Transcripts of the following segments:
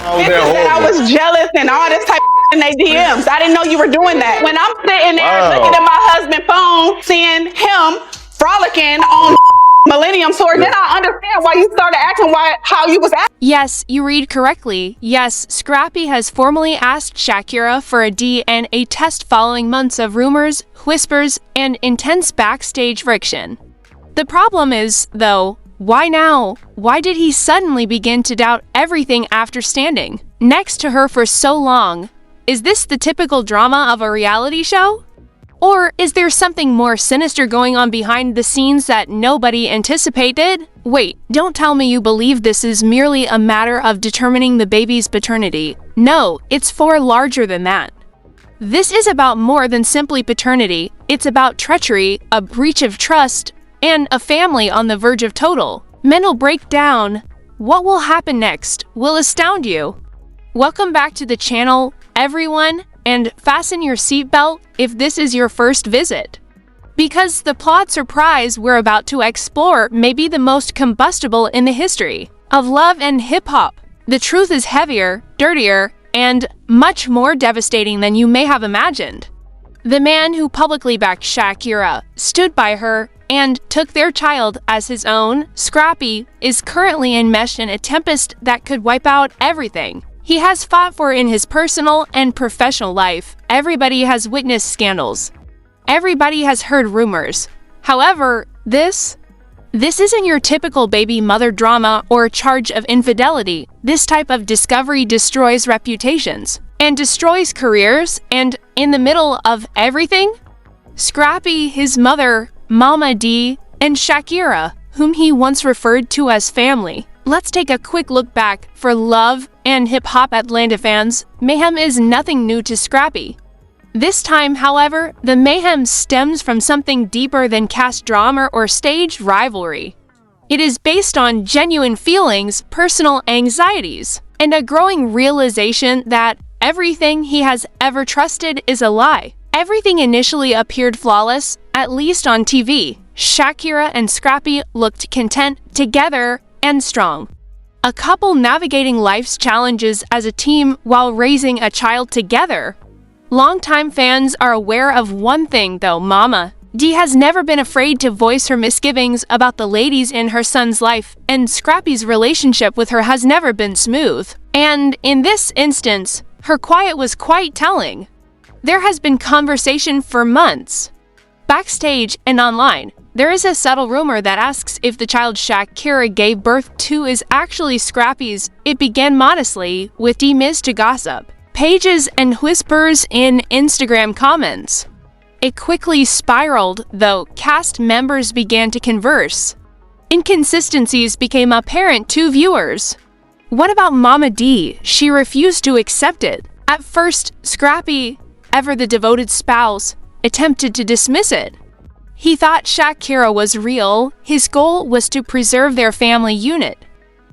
Bitches said I was jealous and all this type of in their DMs. I didn't know you were doing that. When I'm sitting there looking at my husband's phone, seeing him frolicking on Millennium Tour, then I understand why you started acting how you was acting. Yes, you read correctly. Yes, Scrappy has formally asked Shakira for a DNA test following months of rumors, whispers, and intense backstage friction. The problem is, though, why now? Why did he suddenly begin to doubt everything after standing next to her for so long? Is this the typical drama of a reality show? Or is there something more sinister going on behind the scenes that nobody anticipated? Wait, don't tell me you believe this is merely a matter of determining the baby's paternity. No, it's far larger than that. This is about more than simply paternity. It's about treachery, a breach of trust, and a family on the verge of total mental breakdown. What will happen next will astound you. Welcome back to the channel, everyone, and fasten your seatbelt if this is your first visit. Because the plot surprise we're about to explore may be the most combustible in the history of love and hip-hop. The truth is heavier, dirtier, and much more devastating than you may have imagined. The man who publicly backed Shakira, stood by her, and took their child as his own, Scrappy, is currently enmeshed in a tempest that could wipe out everything he has fought for in his personal and professional life. Everybody has witnessed scandals. Everybody has heard rumors. However, this isn't your typical baby mother drama or charge of infidelity. This type of discovery destroys reputations and destroys careers, and in the middle of everything, Scrappy, his mother, Mama D, and Shakira, whom he once referred to as family. Let's take a quick look back. For love and hip-hop Atlanta fans, mayhem is nothing new to Scrappy. This time, however, the mayhem stems from something deeper than cast drama or staged rivalry. It is based on genuine feelings, personal anxieties, and a growing realization that everything he has ever trusted is a lie. Everything initially appeared flawless, at least on TV. Shakira and Scrappy looked content, together, and strong. A couple navigating life's challenges as a team while raising a child together. Longtime fans are aware of one thing, though: Mama D has never been afraid to voice her misgivings about the ladies in her son's life, and Scrappy's relationship with her has never been smooth. And in this instance, her quiet was quite telling. There has been conversation for months, backstage and online. There is a subtle rumor that asks if the child Shakira gave birth to is actually Scrappy's. It began modestly, with DMs to gossip, pages and whispers in Instagram comments. It quickly spiraled, though cast members began to converse. Inconsistencies became apparent to viewers. What about Mama D? She refused to accept it. At first, Scrappy, ever the devoted spouse, attempted to dismiss it. He thought Shakira was real. His goal was to preserve their family unit.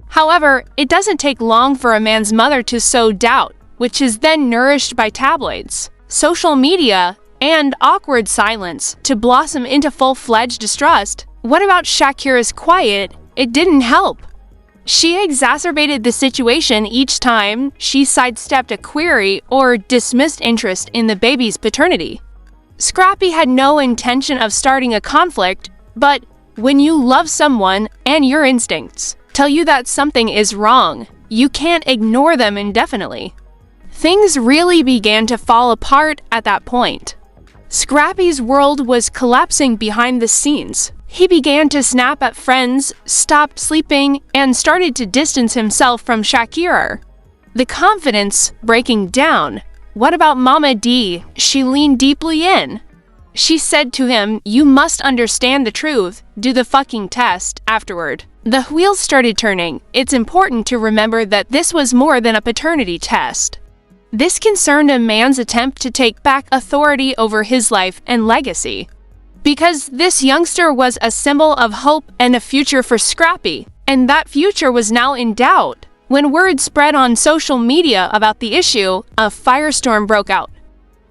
However, it doesn't take long for a man's mother to sow doubt, which is then nourished by tabloids, social media, and awkward silence to blossom into full-fledged distrust. What about Shakira's quiet? It didn't help. She exacerbated the situation each time she sidestepped a query or dismissed interest in the baby's paternity. Scrappy had no intention of starting a conflict, but when you love someone and your instincts tell you that something is wrong, you can't ignore them indefinitely. Things really began to fall apart at that point. Scrappy's world was collapsing behind the scenes. He began to snap at friends, stopped sleeping, and started to distance himself from Shakira. The confidence breaking down. What about Mama D? She leaned deeply in. She said to him, "You must understand the truth. Do the fucking test afterward." The wheels started turning. It's important to remember that this was more than a paternity test. This concerned a man's attempt to take back authority over his life and legacy. Because this youngster was a symbol of hope and a future for Scrappy, and that future was now in doubt. When word spread on social media about the issue, a firestorm broke out.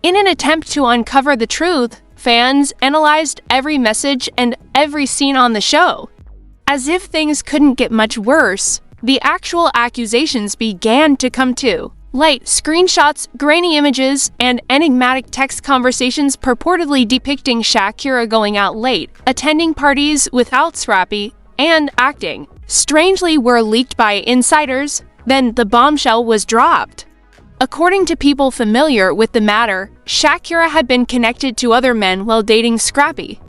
In an attempt to uncover the truth, fans analyzed every message and every scene on the show. As if things couldn't get much worse, the actual accusations began to come to light. Screenshots, grainy images, and enigmatic text conversations purportedly depicting Shakira going out late, attending parties without Scrappy, and acting strangely were leaked by insiders. Then the bombshell was dropped. According to people familiar with the matter, Shakira had been connected to other men while dating Scrappy.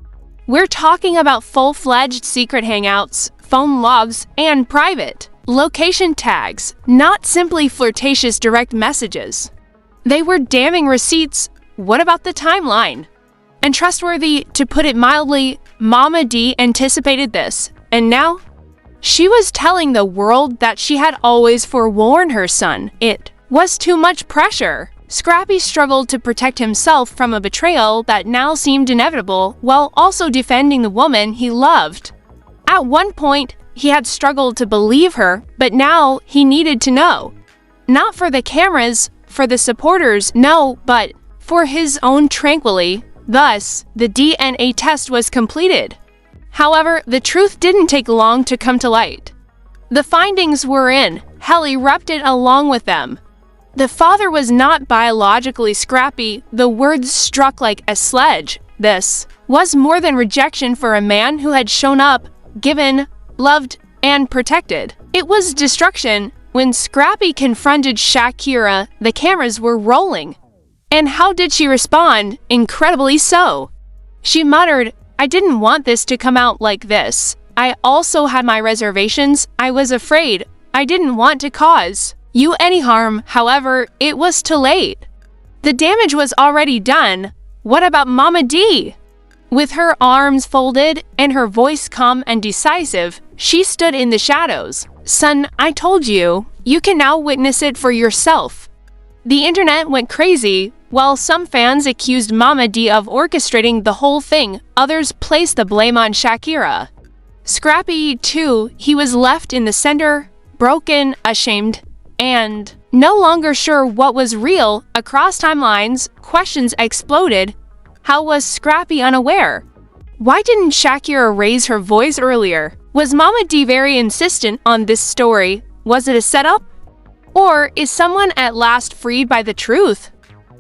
We're talking about full-fledged secret hangouts, phone logs, and private location tags, not simply flirtatious direct messages. They were damning receipts. What about the timeline? And trustworthy, to put it mildly, Mama D anticipated this, and now she was telling the world that she had always forewarned her son. It was too much pressure. Scrappy struggled to protect himself from a betrayal that now seemed inevitable, while also defending the woman he loved. At one point, he had struggled to believe her, but now he needed to know. Not for the cameras, for the supporters, no, but for his own tranquility. Thus, the DNA test was completed. However, the truth didn't take long to come to light. The findings were in. Hell erupted along with them. The father was not biologically Scrappy. The words struck like a sledge. This was more than rejection for a man who had shown up, given, loved, and protected. It was destruction. When Scrappy confronted Shakira, the cameras were rolling. And how did she respond? Incredibly so. She muttered, "I didn't want this to come out like this. I also had my reservations. I was afraid. I didn't want to cause you any harm." However, it was too late. The damage was already done. What about Mama D? With her arms folded and her voice calm and decisive, she stood in the shadows. "Son, I told you. You can now witness it for yourself." The internet went crazy. While some fans accused Mama D of orchestrating the whole thing, others placed the blame on Shakira. Scrappy, too, he was left in the center, broken, ashamed, and no longer sure what was real. Across timelines, questions exploded. How was Scrappy unaware? Why didn't Shakira raise her voice earlier? Was Mama D very insistent on this story? Was it a setup? Or is someone at last freed by the truth?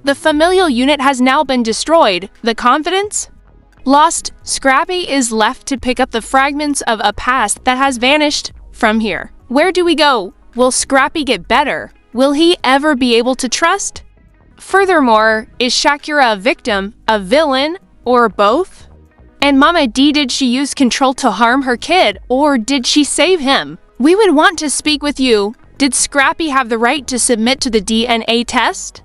The familial unit has now been destroyed. The confidence? Lost. Scrappy is left to pick up the fragments of a past that has vanished. From here, where do we go? Will Scrappy get better? Will he ever be able to trust? Furthermore, is Shakira a victim, a villain, or both? And Mama D, did she use control to harm her kid, or did she save him? We would want to speak with you. Did Scrappy have the right to submit to the DNA test?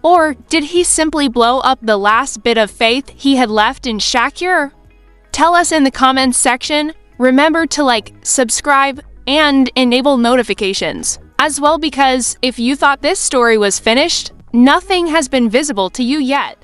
Or did he simply blow up the last bit of faith he had left in Shakira? Tell us in the comments section. Remember to like, subscribe, and enable notifications as well, because if you thought this story was finished, nothing has been visible to you yet.